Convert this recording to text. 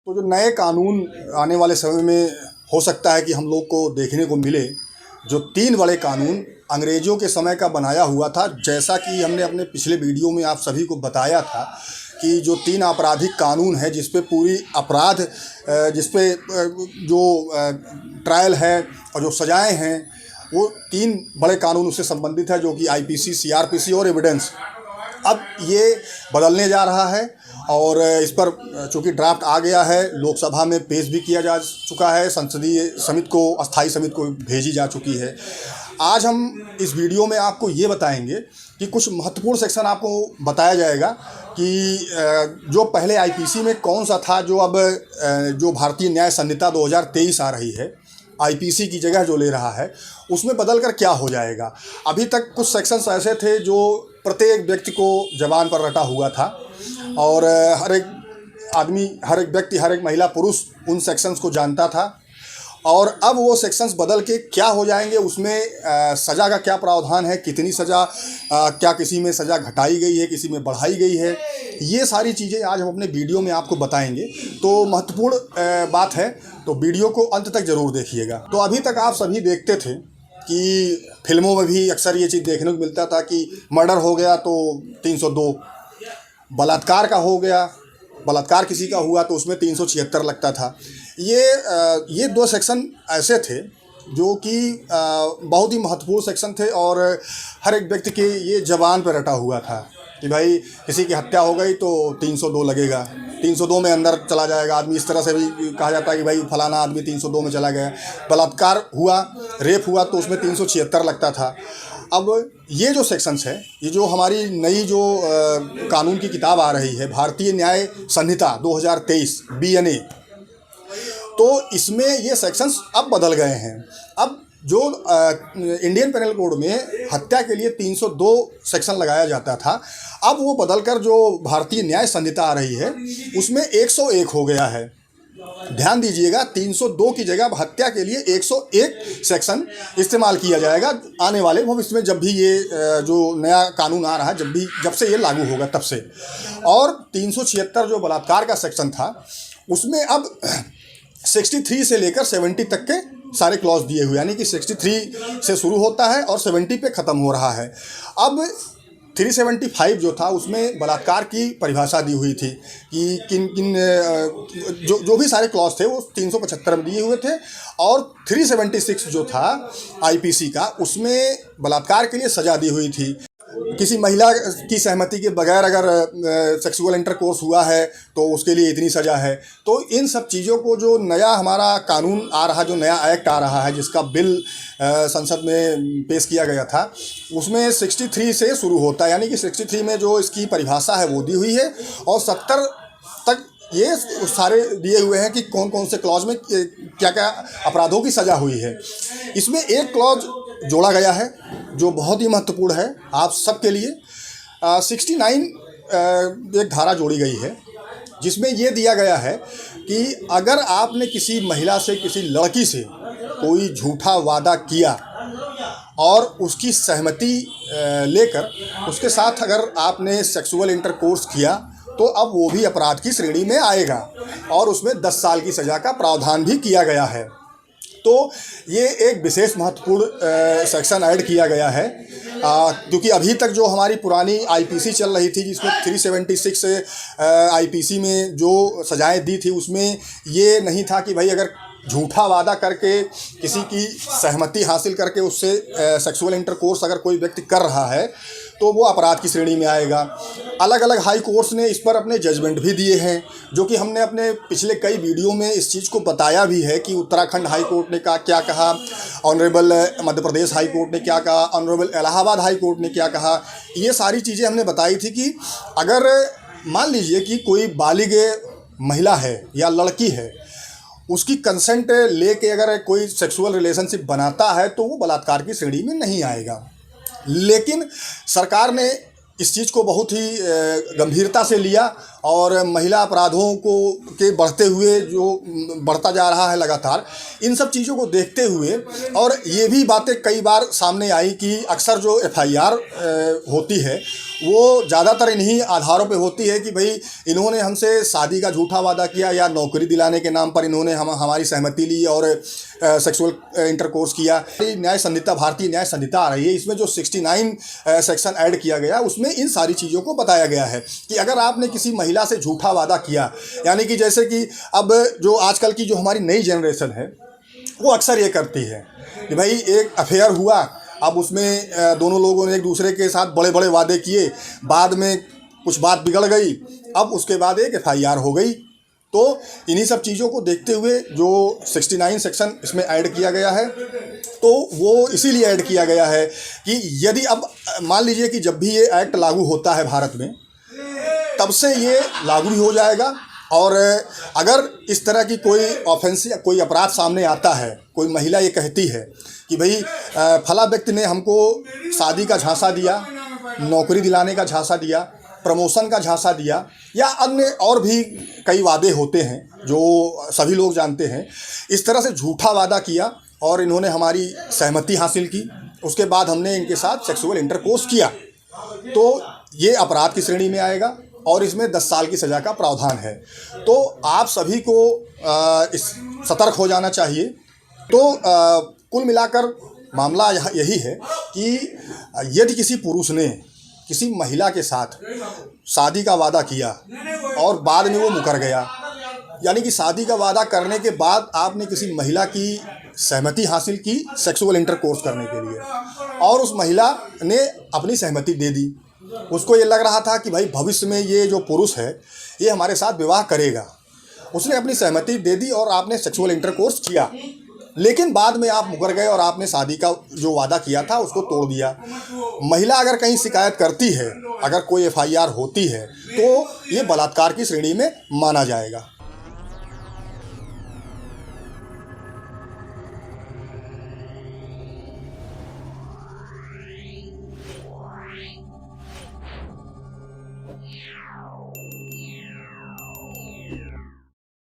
तो जो नए कानून आने वाले समय में हो सकता है कि हम लोग को देखने को मिले, जो 3 बड़े कानून अंग्रेज़ों के समय का बनाया हुआ था। जैसा कि हमने अपने पिछले वीडियो में आप सभी को बताया था कि जो 3 आपराधिक कानून है जिस पे पूरी अपराध जिस पे जो ट्रायल है और जो सज़ाएँ हैं, वो 3 बड़े कानून उससे संबंधित है, जो कि आईपीसी, सीआरपीसी और एविडेंस। अब ये बदलने जा रहा है और इस पर चूँकि ड्राफ्ट आ गया है, लोकसभा में पेश भी किया जा चुका है, संसदीय समिति को, अस्थायी समिति को भेजी जा चुकी है। आज हम इस वीडियो में आपको ये बताएंगे कि कुछ महत्वपूर्ण सेक्शन आपको बताया जाएगा कि जो पहले आईपीसी में कौन सा था, जो अब जो भारतीय न्याय संहिता 2023 आ रही है, आईपीसी की जगह जो ले रहा है, उसमें बदल कर क्या हो जाएगा। अभी तक कुछ सेक्शंस ऐसे थे जो प्रत्येक व्यक्ति को ज़बान पर रटा हुआ था और हर एक आदमी, हर एक व्यक्ति, हर एक महिला पुरुष उन सेक्शंस को जानता था। और अब वो सेक्शंस बदल के क्या हो जाएंगे, उसमें सज़ा का क्या प्रावधान है, कितनी सज़ा, क्या किसी में सज़ा घटाई गई है, किसी में बढ़ाई गई है, ये सारी चीज़ें आज हम अपने वीडियो में आपको बताएंगे। तो महत्वपूर्ण बात है, तो वीडियो को अंत तक ज़रूर देखिएगा। तो अभी तक आप सभी देखते थे कि फिल्मों में भी अक्सर ये चीज़ देखने को मिलता था कि मर्डर हो गया तो 302, बलात्कार का हो गया, बलात्कार किसी का हुआ तो उसमें 376 लगता था। ये 2 सेक्शन ऐसे थे जो कि बहुत ही महत्वपूर्ण सेक्शन थे और हर एक व्यक्ति के ये ज़बान पर रटा हुआ था कि भाई किसी की हत्या हो गई तो 302 लगेगा, 302 में अंदर चला जाएगा आदमी। इस तरह से भी कहा जाता है कि भाई फलाना आदमी 302 में चला गया। बलात्कार हुआ, रेप हुआ तो उसमें 376 लगता था। अब ये जो सेक्शंस है, ये जो हमारी नई जो कानून की किताब आ रही है, भारतीय न्याय संहिता 2023 BNA, तो इसमें ये सेक्शंस अब बदल गए हैं। अब जो इंडियन पेनल कोड में हत्या के लिए 302 सेक्शन लगाया जाता था, अब वो बदलकर जो भारतीय न्याय संहिता आ रही है उसमें 101 हो गया है। ध्यान दीजिएगा, 302 की जगह हत्या के लिए 101 सेक्शन इस्तेमाल किया जाएगा आने वाले भविष्य में, जब भी ये जो नया कानून आ रहा है, जब से ये लागू होगा तब से। और 376 जो बलात्कार का सेक्शन था उसमें अब 63 से लेकर 70 तक के सारे क्लॉज दिए हुए, यानी कि 63 से शुरू होता है और 70 पे ख़त्म हो रहा है। अब 375 जो था उसमें बलात्कार की परिभाषा दी हुई थी कि किन किन जो भी सारे क्लॉज थे वो 375 में दिए हुए थे। और 376 जो था आईपीसी का, उसमें बलात्कार के लिए सज़ा दी हुई थी। किसी महिला की सहमति के बगैर अगर सेक्सुअल इंटरकोर्स हुआ है तो उसके लिए इतनी सज़ा है। तो इन सब चीज़ों को जो नया हमारा कानून आ रहा, जो नया एक्ट आ रहा है, जिसका बिल संसद में पेश किया गया था, उसमें 63 से शुरू होता है, यानी कि 63 में जो इसकी परिभाषा है वो दी हुई है और 70 तक ये सारे दिए हुए हैं कि कौन कौन से क्लॉज में क्या क्या अपराधों की सज़ा हुई है। इसमें एक क्लॉज जोड़ा गया है जो बहुत ही महत्वपूर्ण है आप सबके लिए। 69 एक धारा जोड़ी गई है जिसमें ये दिया गया है कि अगर आपने किसी महिला से, किसी लड़की से कोई झूठा वादा किया और उसकी सहमति लेकर उसके साथ अगर आपने सेक्सुअल इंटरकोर्स किया, तो अब वो भी अपराध की श्रेणी में आएगा और उसमें 10 साल की सज़ा का प्रावधान भी किया गया है। तो ये एक विशेष महत्वपूर्ण सेक्शन ऐड किया गया है, क्योंकि अभी तक जो हमारी पुरानी आईपीसी चल रही थी जिसमें 376 आईपीसी में जो सजाएं दी थी, उसमें ये नहीं था कि भाई अगर झूठा वादा करके किसी की सहमति हासिल करके उससे सेक्सुअल इंटरकोर्स अगर कोई व्यक्ति कर रहा है तो वो अपराध की श्रेणी में आएगा। अलग अलग हाई कोर्ट्स ने इस पर अपने जजमेंट भी दिए हैं, जो कि हमने अपने पिछले कई वीडियो में इस चीज़ को बताया भी है कि उत्तराखंड हाई कोर्ट ने क्या कहा, honourable Madhya Pradesh high court ने क्या कहा, ऑनरेबल इलाहाबाद हाई कोर्ट ने क्या कहा। ये सारी चीज़ें हमने बताई थी कि अगर मान लीजिए कि कोई बालिग महिला है या लड़की है, उसकी कंसेंट लेके अगर कोई सेक्सुअल रिलेशनशिप बनाता है तो वो बलात्कार की श्रेणी में नहीं आएगा। लेकिन सरकार ने इस चीज़ को बहुत ही गंभीरता से लिया और महिला अपराधों को के बढ़ता जा रहा है लगातार, इन सब चीज़ों को देखते हुए और ये भी बातें कई बार सामने आई कि अक्सर जो FIR होती है वो ज़्यादातर इन्हीं आधारों पे होती है कि भाई इन्होंने हमसे शादी का झूठा वादा किया या नौकरी दिलाने के नाम पर इन्होंने हमारी सहमति ली और सेक्सुअल इंटरकोर्स किया। न्याय संहिता, भारतीय न्याय संहिता आ रही है, इसमें जो 69 सेक्शन ऐड किया गया उसमें इन सारी चीज़ों को बताया गया है कि अगर आपने किसी महिला से झूठा वादा किया, यानी कि जैसे कि अब जो आजकल की जो हमारी नई जनरेशन है वो अक्सर ये करती है कि भाई एक अफेयर हुआ, अब उसमें दोनों लोगों ने एक दूसरे के साथ बड़े बड़े वादे किए, बाद में कुछ बात बिगड़ गई, अब उसके बाद एक FIR हो गई। तो इन्हीं सब चीज़ों को देखते हुए जो 69 सेक्शन इसमें ऐड किया गया है, तो वो इसीलिए ऐड किया गया है कि यदि अब मान लीजिए कि जब भी ये एक्ट लागू होता है भारत में, तब से ये लागू ही हो जाएगा। और अगर इस तरह की कोई ऑफेंस या कोई अपराध सामने आता है, कोई महिला ये कहती है कि भाई फला व्यक्ति ने हमको शादी का झांसा दिया, नौकरी दिलाने का झांसा दिया, प्रमोशन का झांसा दिया, या अन्य और भी कई वादे होते हैं जो सभी लोग जानते हैं, इस तरह से झूठा वादा किया और इन्होंने हमारी सहमति हासिल की, उसके बाद हमने इनके साथ सेक्सुअल इंटरकोर्स किया, तो ये अपराध की श्रेणी में आएगा और इसमें 10 साल की सज़ा का प्रावधान है। तो आप सभी को इस सतर्क हो जाना चाहिए। तो कुल मिलाकर मामला यही है कि यदि किसी पुरुष ने किसी महिला के साथ शादी का वादा किया और बाद में वो मुकर गया, यानी कि शादी का वादा करने के बाद आपने किसी महिला की सहमति हासिल की सेक्सुअल इंटरकोर्स करने के लिए, और उस महिला ने अपनी सहमति दे दी, उसको ये लग रहा था कि भाई भविष्य में ये जो पुरुष है ये हमारे साथ विवाह करेगा, उसने अपनी सहमति दे दी और आपने सेक्सुअल इंटरकोर्स किया, लेकिन बाद में आप मुकर गए और आपने शादी का जो वादा किया था उसको तोड़ दिया। महिला अगर कहीं शिकायत करती है, अगर कोई FIR होती है, तो ये बलात्कार की श्रेणी में माना जाएगा। Yeah.